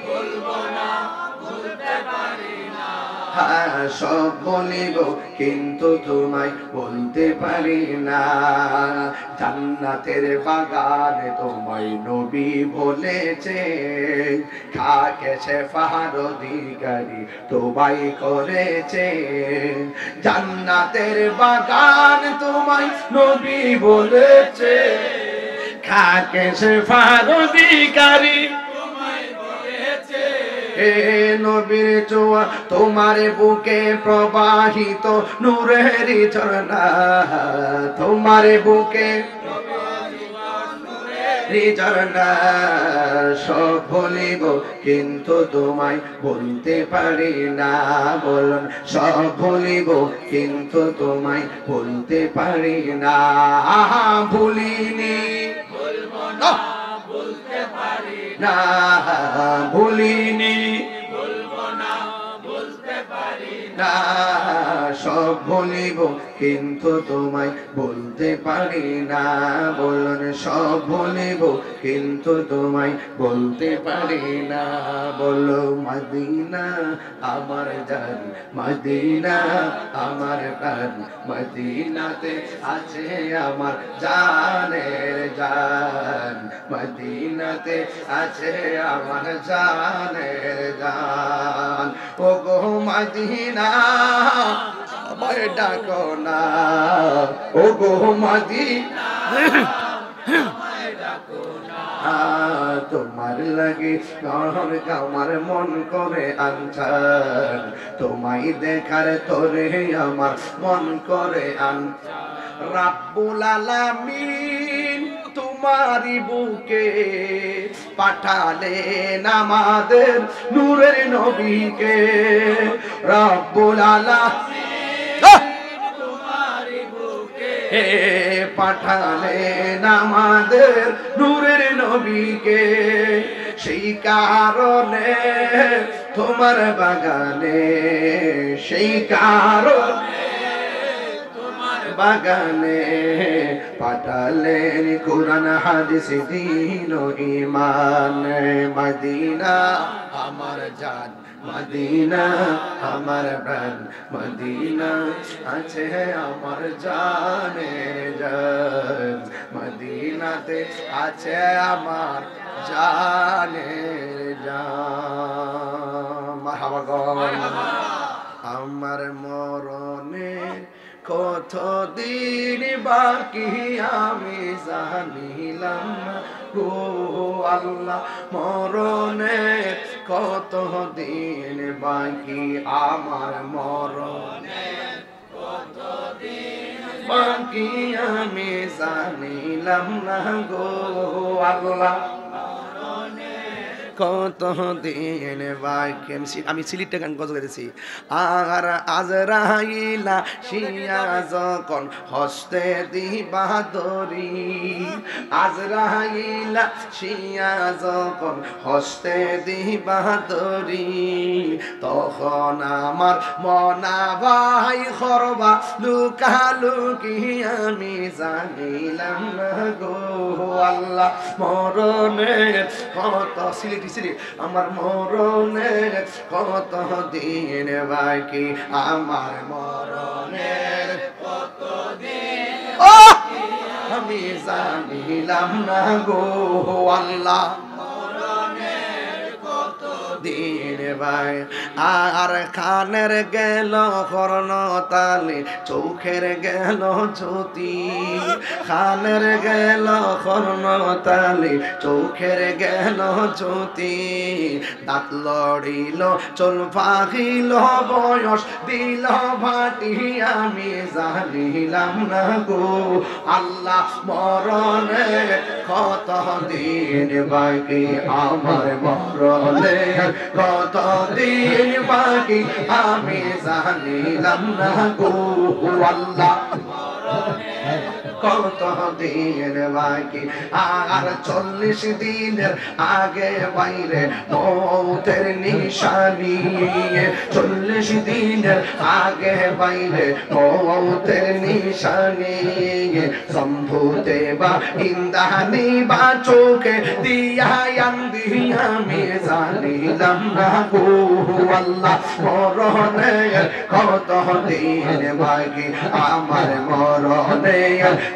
ভুলবো না, ভুলতে পারি না, হ্যাঁ, সব বলিব কিন্তু তোমায় বলতে পারি না। জান্নাতের বাগানে তোমায় নবী বলেছে, খাকে সে ফাহার অধিকারী তোমায় করেছে, জান্নাতের বাগান তোমায় নবী বলেছে, খাকে সে ফাহার অধিকারী তোমায় বলেছে। এ নবীর ছোঁয়া তোমার বুকে প্রবাহিত নূরের ঝরনা, তোমার বুকে ঝরনা, সব বলিব কিন্তু তোমায় বলতে পারি না, বলুন সব বলিব কিন্তু তোমায় বলতে পারি না, ভুলিনি ভুলবো না, ভুলতে পারি না, ভুলিনি ভুলবো না, ভুলতে পারি না, সব বলিব কিন্তু তোমায় বলতে পারি না, বলুন সব বলিব কিন্তু তোমায় বলতে পারি না, বলো মদিনা আমার জান, মদিনা আমার প্রাণ, মদিনাতে আছে আমার জানের জান, মদিনাতে আছে আমার জানের জান, ও গো মদিনা আমায় ডাকো না, ও গো মদিনা তোমার লাগে আমার মন করে আনছান, তোমায় দেখার তোরে আমার মন করে আনছান, রাব্বুল আলামিন তোমারি বুকে পাঠালেন আমাদের নূরের নবীকে, রাব্বুল আলামিন তোমারি বুকে হে পাঠালেন আমাদের নূরের নবীকে, সেই কারণে তোমার বাগানে, সেই কারণে তোমার বাগানে পাঠালেন কোরআন হাদিস দ্বীন ও ঈমান, মদিনা আমার জান, মদিনা আমার প্রাণ, মদিনা আছে আমার জানের জান, মদিনাতে আছে আমার জানের জান, মারহাবা গো। আমার মরণে কতদিন বাকি আমি জানিলাম না গো আল্লাহ, মরণে কতদিন বাকি আমার মরণে বাকি আমি জানিলাম না গো আল্লাহ, কত দিন বাকি। আমি সিলেটটা গান গজল গেছি, আর আজরাইলা শিয়া যখন হস্তে দিবা দরি, আজরাইলা শিয়া যখন হস্তে দিবা দরি, তখন আমার মনা ভাই খরবা লুকালুকি আমি জানিলাম না গো আল্লাহ মরণের কত সিলেটি সিলেট আমার মরণের কত দিন বাকি আমার মরণের কত দিন আমি জানিলাম না গো আল্লাহ দিন ভাই আর কানের গেল কর্ণ তালে চোখের গেল জ্যোতি কানের গেল কর্ণ তালে চোখের গেল জ্যোতি দাঁত লড়িল চল পাখিল বয়স দিল ভাটি আমি জানিলাম না গো আল্লাহ মরণে কত দিন বাকি আমার মরণে কত দিন বাকি আমি জানিলাম না গো আল্লাহ কত দিন বাকি আর 40 দিনের আগে বাইরে মৌতের নিশানি 40 দিনের আগে বাইরে মৌতের নিশানি সম্ভুতে বা ইন্দানি বা চোখে দিয়া আন্দি আমি জানিলাম না গো আল্লাহ মরণে কত দিন বাকি আমার মরণে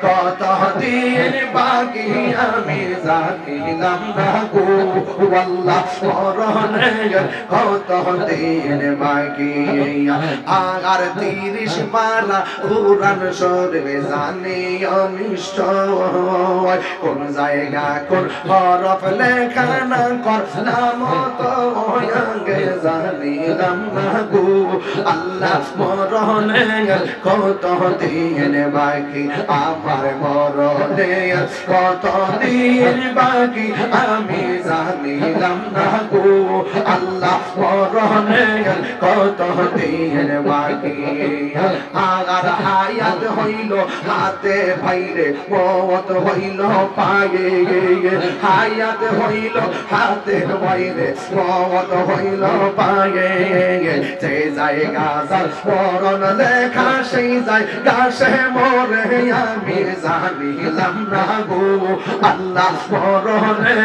কত দিন বাকি আমি জানিলাম না গো আল্লাহ মরণে কত দিন বাকি আর 30 মালা কুরআন শরীফ জানি অনিষ্ট কোন জায়গা কোন হরফ লেখা না করলাম তো আগে জানিলাম না গো আল্লাহ মরণে কত দিন বাকি আমার মরণে কত দিন বাকি আমি জানিলাম না গো আল্লাহ মরণে কত দিন বাকি আর হায়াত হইল হাতে ভাইরে মওত হইল পায়ে হায়াত হইল হাতে ভাইরে মওত হইল পায়ে যে জায়গা যার মরণ লেখা সেই জায়গা সে মরে আমি জানিলাম না গো আল্লাহ মরণে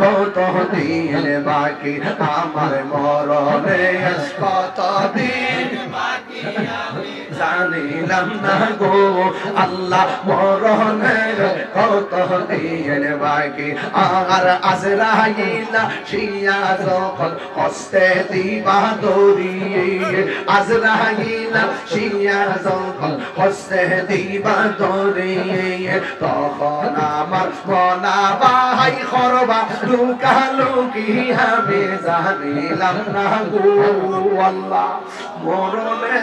কত দিন বাকি আমার মরণে কত দিন বাকি আমি জানিলাম না গো আল্লাহ মরণে কত দিন বাকি আর আজরাইল শিয়া যখন হস্তে দিবা দড়ি আজরাইল শিয়া যখন হস্তে দিবা দড়ি তখন আমার মনা বাহাই করবা লুকালুকি আমি জানিলাম না গো আল্লাহ মরণে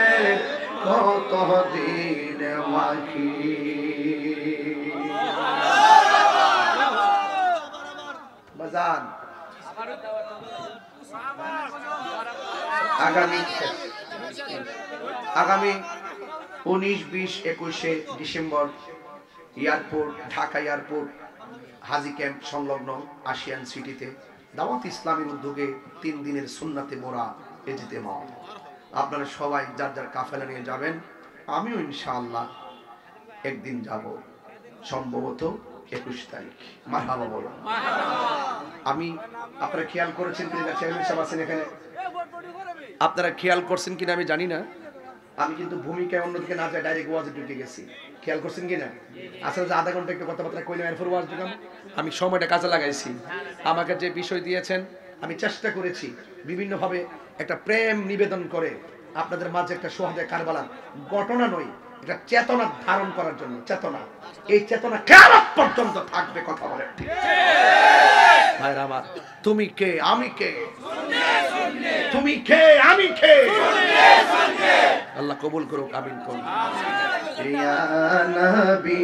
কত দিন বাকি বাজান আগামী 19, 20, 21 ডিসেম্বর এয়ারপোর্ট ঢাকা এয়ারপোর্ট হাজি ক্যাম্প সংলগ্ন আশিয়ান সিটিতে দাওয়াত ইসলামের উদ্যোগে 3 দিনের সুন্নাতে মোরা ইজতেমা আপনারা সবাই যার যার কাফেলা নিয়ে যাবেন আমিও ইনশাআল্লাহ একদিন যাব সম্ভবত 21 তারিখ মারহাবা বলো আমি আপনারা খেয়াল করেছেন কিনা চেয়ারম্যান সাহেব আছেন এখানে আপনারা খেয়াল করছেন কিনা আমি জানি না আমি কিন্তু ভূমিকায় অন্যদিকে না যায় ডাইরেক্ট ওয়াজে ঢুকে গেছি খেয়াল করছেন কিনা আসলে যে আধা ঘন্টা একটু কথাবার্তা কইলাম এরপর ওয়াজ ঢুকাম আমি সময়টা কাজে লাগাইছি আমাকে যে বিষয় দিয়েছেন আমি চেষ্টা করেছি বিভিন্নভাবে একটা প্রেম নিবেদন করে আপনাদের মাঝে একটা সোহাদে কারবালার ঘটনা নয় এটা চেতনা ধারণ করার জন্য চেতনা এই চেতনা কিয়ামত পর্যন্ত থাকবে কথা বলে ঠিক ভাইরা আমার তুমি কে আমি কে তুমি কে আমি কে আল্লাহ কবুল করুক আমিন করুন ইয়া নবী